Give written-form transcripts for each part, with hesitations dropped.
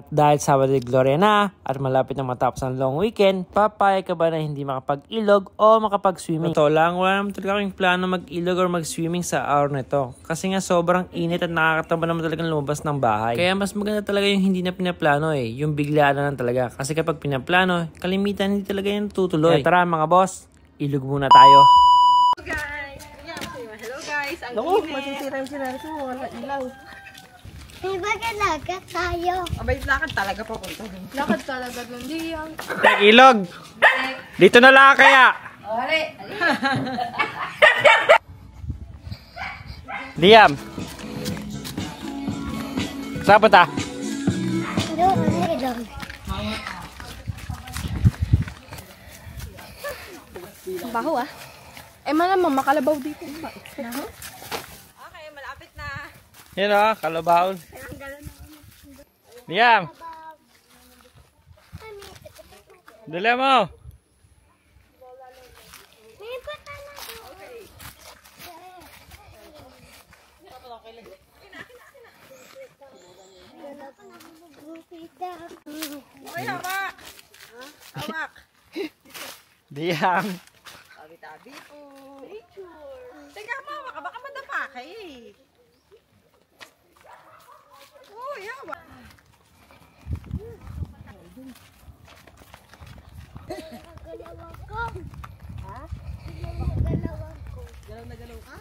Dahil Sabado de Gloria na at malapit na matapos ang long weekend, papayag ka ba na hindi makapag-ilog o makapag-swimming? Totoo lang, wala naman talaga kaming plano mag-ilog or mag-swimming sa araw na ito. Kasi nga sobrang init at nakakataba naman talagang lumabas ng bahay. Kaya mas maganda talaga yung hindi na pinaplano yung biglaan na lang talaga. Kasi kapag pinaplano, kalimitan hindi talaga yung tutuloy. Kaya tara mga boss, ilog muna tayo. Hello guys, ang Naku, init. masisira yung sinabi mo, wala ilaw. Lakad tayo. Abay, lakad talaga papunta dun. Lakad talaga dun. Di yan. Ilog! Dito na lang kaya! Ore. Liam! Saan punta? Ilog. Baho ah. Eh malamang makalabaw dito. Okay, malapit na. Yan o, kalabaw. Liam! Dala mo! Okay, hawak. Hawak. Liam! Tabi-tabi po. Teka, mama ka, baka madapa ka eh. Uy, hawak. Galaw na galaw ka?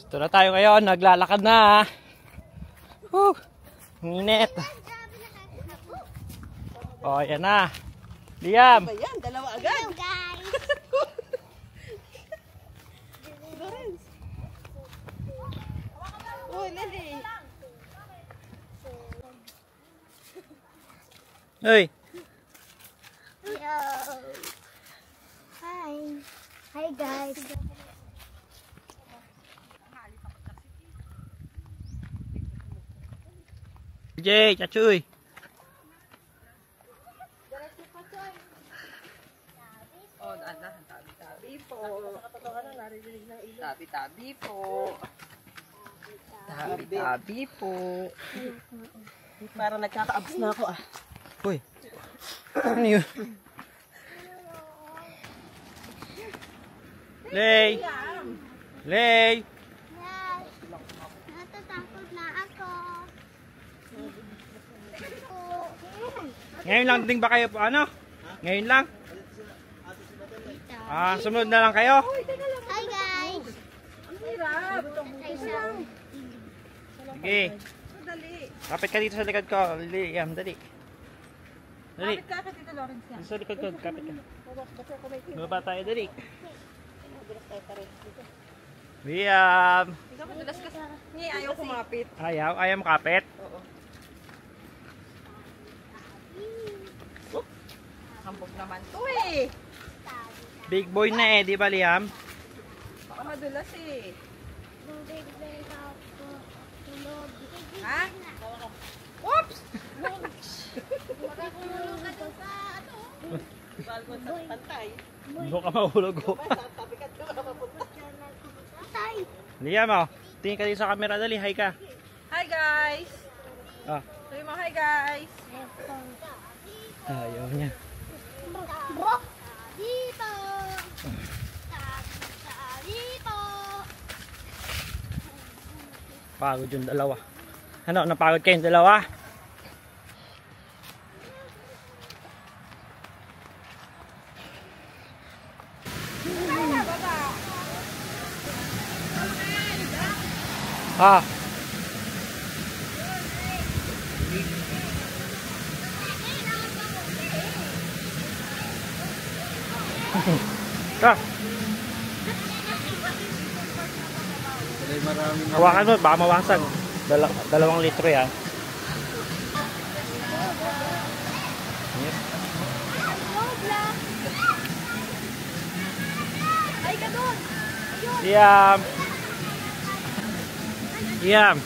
Ito na tayo ngayon, naglalakad na. Init. O, yan na. Liam! Ba yan? Dalawa agad. Guys. Uy, Lili. Hey! Yo. Hi. Hi guys. Jay, chachuy! Oh, dahan-dahan. Tabi-tabi po. Tabi-tabi po. Tabi-tabi po. Parang nagkaka-abs na ako ah. Uy! Ano yun? Lay! Lay! Yes. Natatakot na ako. Ngayon lang din ba kayo po ano? Ngayon lang? Sumunod na lang kayo? Hi guys. Sige. Dali. Kapit ka dito sa likod ko. Liam, dali. Dali. Kapit ka dito, Lawrence yan. Dito sa likod ko. Kapit ka. Baba tayo, dali. Liam. Ikaw madulas ka. Hindi, ayaw kumapit. Ayaw? Ayaw mo kapit? Oo. Hambog naman to eh. Big boy na eh, di ba Liam? Baka madulas eh. Ha? Oops! Pantay. Doon ka mahulog ko. Tabikat ka ba mapunta? Liam oh, tingin ka dito sa camera, dali, hi ka. Hi guys! Ah, Sabi mo hi guys! ayaw niya. Dito. Dito. Pagod yung dalawa. Ano, napagod kayong dalawa? Ah. Ah. Hawakan mo, baka mawasag. Dalawang litro yan. Ay ka doon. Liam! Liam!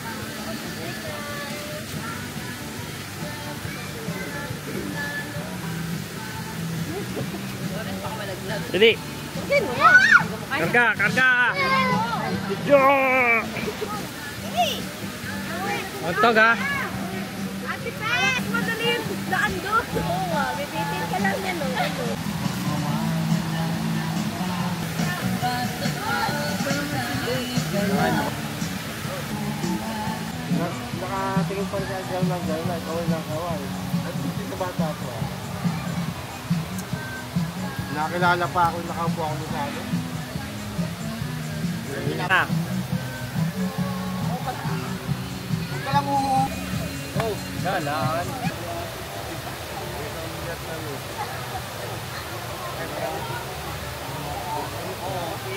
Dali! Karga! Karga! Yeah! Magtog ha? Ate Pet, madali yung daan doon. Oo nga, bibitin ka lang yan. Nakatingin pa rin sa dyan lang dyan lang. Kawal lang kawal. At hindi sa bata po. Nakilala pa ako, nakaupo ako sa ano. Na. Huwag ka lang umu. Oh, Galan.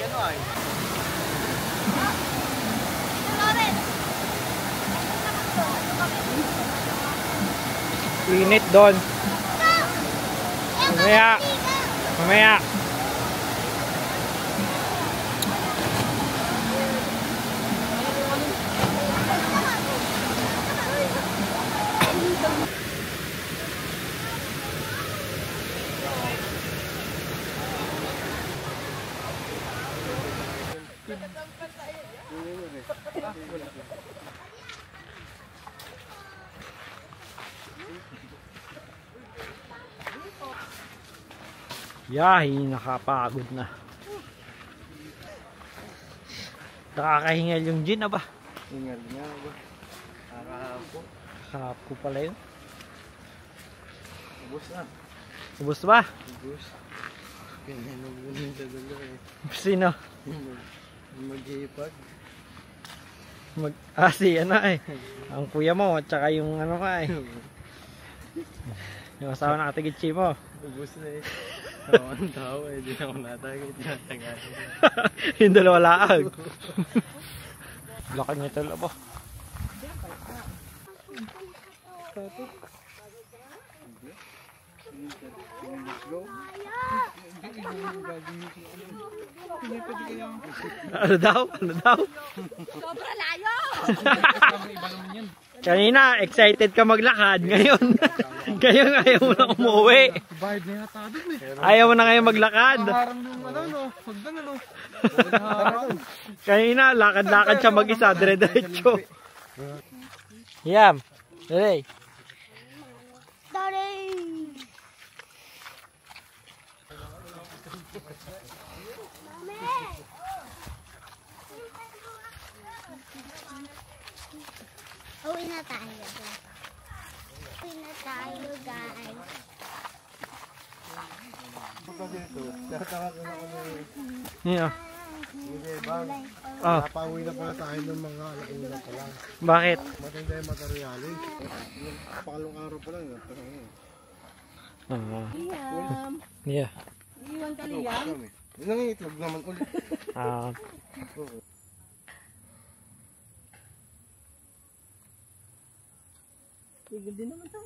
ano ay? Init doon. Mamaya. Mamaya. Yahi, nakapagod na. Nakakahingal yung gin, aba. Ingal nga ba? Kakahapo. Kapo pala yun. Ubus na. Ubus ba? Ubus. Ganyan ang bunin sa dulo eh. Sino? Mag-ipag. Si ano eh. Ang kuya mo, at saka yung ano ka eh. Yung asawa na katigitsi mo. Ubus na eh. Ako ang tao eh. Di ako natagit. Yung dalawa laag. Laki nito labo. Ano daw? Ano daw? Sobra layo! Kanina, excited ka maglakad. Ngayon, ngayon ayaw mo na umuwi. Bayad na yata doon eh. Ayaw mo na ngayon maglakad. Harang yung ano no. Hagdan ano. Kanina, lakad-lakad siya mag-isa. Dire-diretso. Yam. Dali. Sorry! Uwi na tayo. Uwi na tayo, guys. Punta dito. Tatawagin ako ng Yeah. hindi bang. Oh, Napauwi na pala tayo ng mga alauna pa lang. bakit? Matanda yung materialis. Yung pakalong araw pa lang. Yeah. Iwan ka liyan. Yun ang itlog naman ulit. Tigil din naman to.